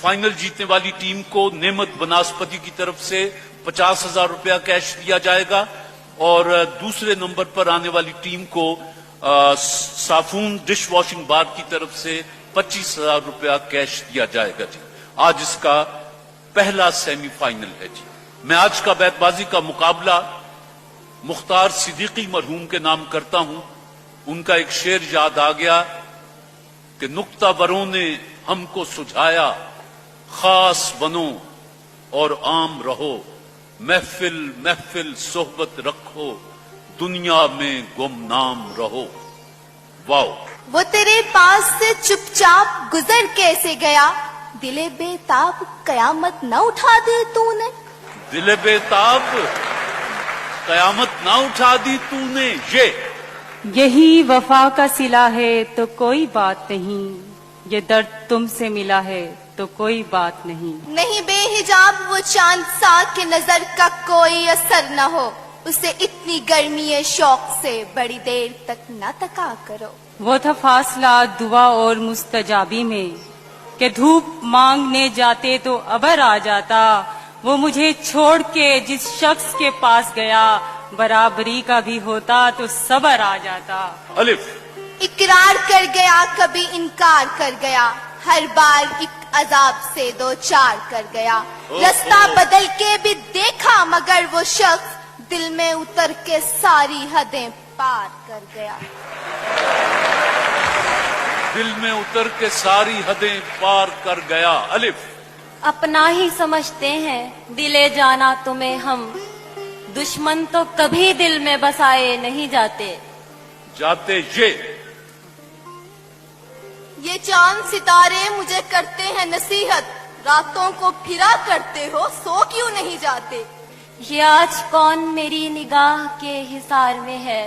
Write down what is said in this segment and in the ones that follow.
Final जीतने वाली team को नेमत बनास्पति की तरफ से 50,000 रुपया कैश दिया जाएगा और दूसरे नंबर पर आने वाली टीम को साफून डिश वॉशिंग बार की तरफ से 25,000 रुपया कैश दिया जाएगा जी। आज इसका पहला सेमीफाइनल है जी। मैं आज का बैतबाजी का मुकाबला मुख्तार सिद्दीकी मरहूम के नाम करता हूं। उनका एक शेर याद आ गया कि नुक्तावरों ने हमको सुझाया, खास बनो और आम रहो, महफिल महफिल सोहबत रखो, दुनिया में गुमनाम रहो। वाओ। वो तेरे पास से चुपचाप गुजर कैसे गया, दिले बेताब कयामत न उठा दी तूने। दिले बेताब कयामत न उठा दी तूने। यही वफा का सिला है तो कोई बात नहीं, ये दर्द तुमसे मिला है तो कोई बात नहीं। नहीं बेहिजाब वो चांद सा कि नजर का कोई असर न हो, उसे इतनी गर्मी है शौक से बड़ी देर तक न तका करो। वो था फासला दुआ और मुस्तजाबी में कि धूप मांगने जाते तो अबर आ जाता, वो मुझे छोड़ के जिस शख्स के पास गया, बराबरी का भी होता तो सबर आ जाता। अलिफ। इकरार कर गया कभी इनकार कर गया, हर बार एक अजाब से दो चार कर गया। रास्ता बदल के भी देखा मगर वो शख्स दिल में उतर के सारी हदें पार कर गया। दिल में उतर के सारी हदें पार कर गया। अलिफ। अपना ही समझते हैं दिले जाना तुम्हें हम, दुश्मन तो कभी दिल में बसाए नहीं जाते। जाते ये चांद सितारे मुझे करते हैं नसीहत, रातों को फिरा करते हो सो क्यों नहीं जाते। ये आज कौन मेरी निगाह के हिसार में है,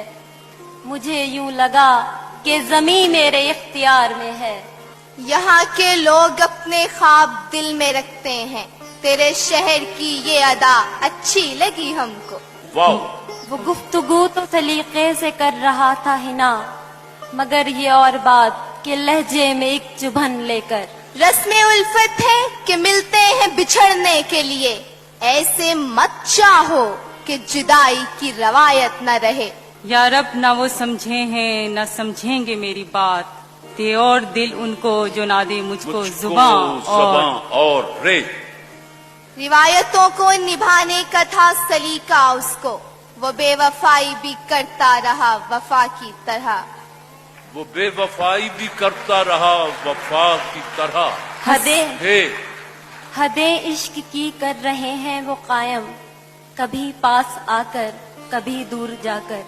मुझे यूं लगा कि ज़मीं मेरे इख्तियार में है। यहाँ के लोग अपने ख्वाब दिल में रखते हैं, तेरे शहर की ये अदा अच्छी लगी हमको। वाओ। वो गुफ्तगू तो सलीके से कर रहा था हिना, मगर ये और बात कि लहजे में एक चुभन लेकर। रस्में उल्फत है कि मिलते हैं बिछड़ने के लिए, ऐसे मत चाहो कि जुदाई की रवायत न रहे। या रब ना वो समझे हैं न समझेंगे मेरी बात, दे और दिल उनको जो ना दे मुझको जुबान और रे। रिवायतों को निभाने का था सलीका उसको, वो बेवफाई भी करता रहा वफा की तरह। वो बेवफाई भी करता रहा वफा की तरह। हदें इश्क की कर रहे हैं वो कायम, कभी पास आकर कभी दूर जाकर।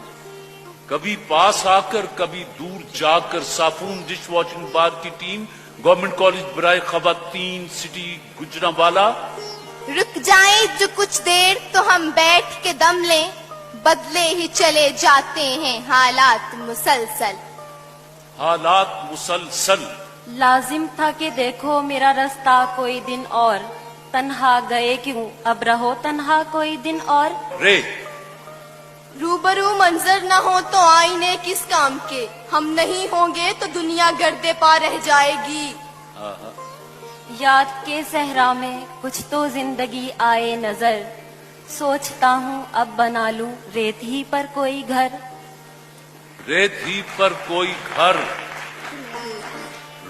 कभी पास आकर कभी दूर जाकर। साफून डिश वॉशिंग बार की टीम गवर्नमेंट कॉलेज बराए खवातीन सिटी गुजरांवाला। रुक जाए जो कुछ देर तो हम बैठ के दम लें, बदले ही चले जाते हैं हालात मुसलसल। हालात मुसलसल। लाजिम था कि देखो मेरा रास्ता कोई दिन और, तन्हा गए क्यों अब रहो तन्हा कोई दिन और। रे। रूबरू मंजर न हो तो आईने किस काम के, हम नहीं होंगे तो दुनिया गर्दे पा रह जाएगी। याद के सहरा में कुछ तो जिंदगी आए नजर, सोचता हूँ अब बना लूं रेत ही पर कोई घर। रेत ही पर कोई घर।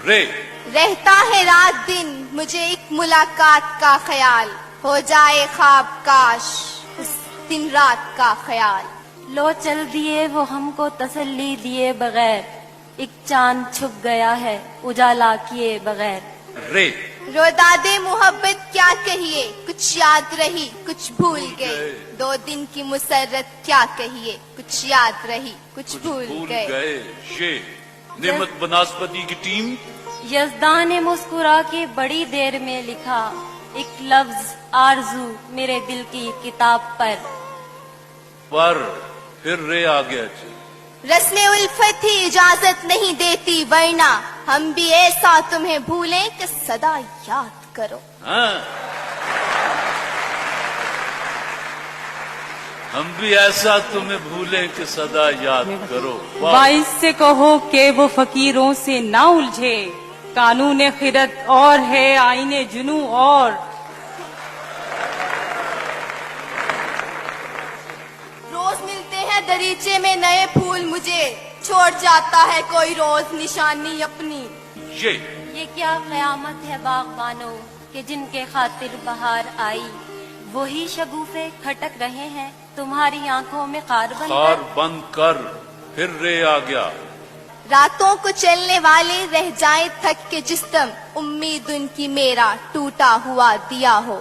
रे। रहता है रात दिन मुझे एक मुलाकात का ख्याल, हो जाए ख्वाब काश उस दिन रात का ख्याल। लो चल दिए वो हमको तसल्ली दिए बगैर, एक चांद छुप गया है उजाला किए बगैर। रे। रोदादे मोहब्बत क्या कहिए, कुछ याद रही कुछ भूल गए, 2 दिन की मुसर्रत क्या कहिए, कुछ याद रही कुछ भूल गए। ये नेमत बनास्पति की टीम। यज़दान ने मुस्कुरा के बड़ी देर में लिखा एक लफ्ज आरजू मेरे दिल की किताब पर फिर रे आ गया जी। रस्में उल्फत ही इजाजत नहीं देती, वरना हम भी ऐसा तुम्हें भूलें कि सदा याद करो। हाँ। हम भी ऐसा तुम्हें भूलें कि सदा याद करो। वाइस से कहो कि वो फकीरों से ना उलझे, कानून खिदत और है आईने जुनू और। रोज मिलते हैं दरीचे में नए फूल मुझे, छोड़ जाता है कोई रोज निशानी अपनी। ये क्या क़यामत है बागबानों कि जिनके खातिर बहार आई, वही शगुफे खटक रहे हैं तुम्हारी आंखों में खार बंद कर फिर रे आ गया। रातों को चलने वाले रह जाए थक के जिस्म, उम्मीद उनकी मेरा टूटा हुआ दिया हो।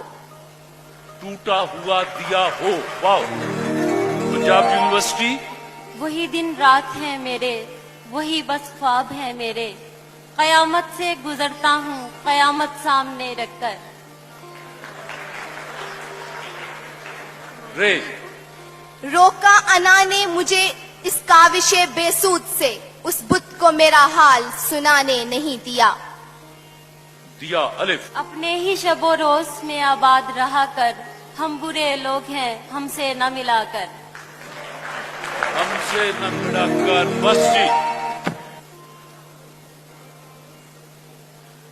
टूटा हुआ दिया हो, वाह। पंजाब यूनिवर्सिटी। वही दिन रात है मेरे, वही बस ख्वाब है मेरे, कयामत से गुजरता हूँ कयामत सामने रखकर। रे रोका अना ने मुझे इस काविशे बेसूद से, उस बुत को मेरा हाल सुनाने नहीं दिया। दिया अलिफ। अपने ही शबो रोज में आबाद रहा कर, हम बुरे लोग हैं हमसे न मिलाकर। हमसे न मिलाकर, बस जी।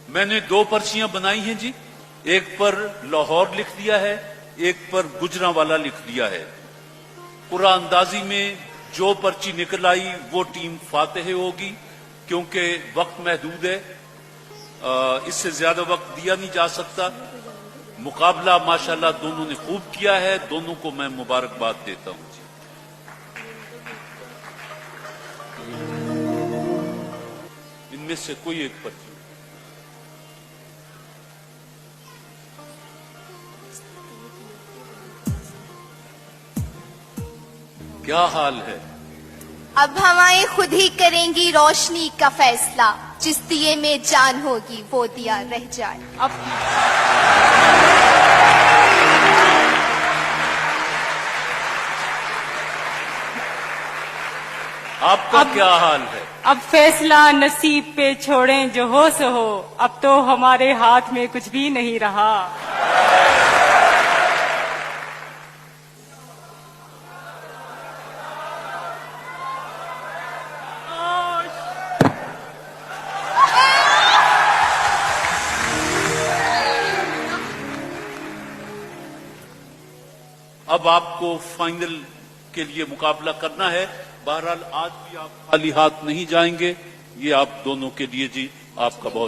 मैंने 2 पर्चियां बनाई हैं जी, एक पर लाहौर लिख दिया है, एक पर गुजरांवाला लिख दिया है। कुरान अंदाजी में जो पर्ची निकल आई वो टीम फातेह होगी, क्योंकि वक्त महदूद है, इससे ज्यादा वक्त दिया नहीं जा सकता। मुकाबला माशाल्लाह दोनों ने खूब किया है, दोनों को मैं मुबारकबाद देता हूं जी। इनमें से कोई एक पर्ची। क्या हाल है? अब हवाएं खुद ही करेंगी रोशनी का फैसला, जिस दिए में जान होगी वो दिया रह जाए। अब आपका क्या हाल है? अब फैसला नसीब पे छोड़ें जो हो सो हो, अब तो हमारे हाथ में कुछ भी नहीं रहा। अब आपको फाइनल के लिए मुकाबला करना है। बहरहाल आज भी आप खाली हाथ नहीं जाएंगे, ये आप दोनों के लिए जी। आपका बहुत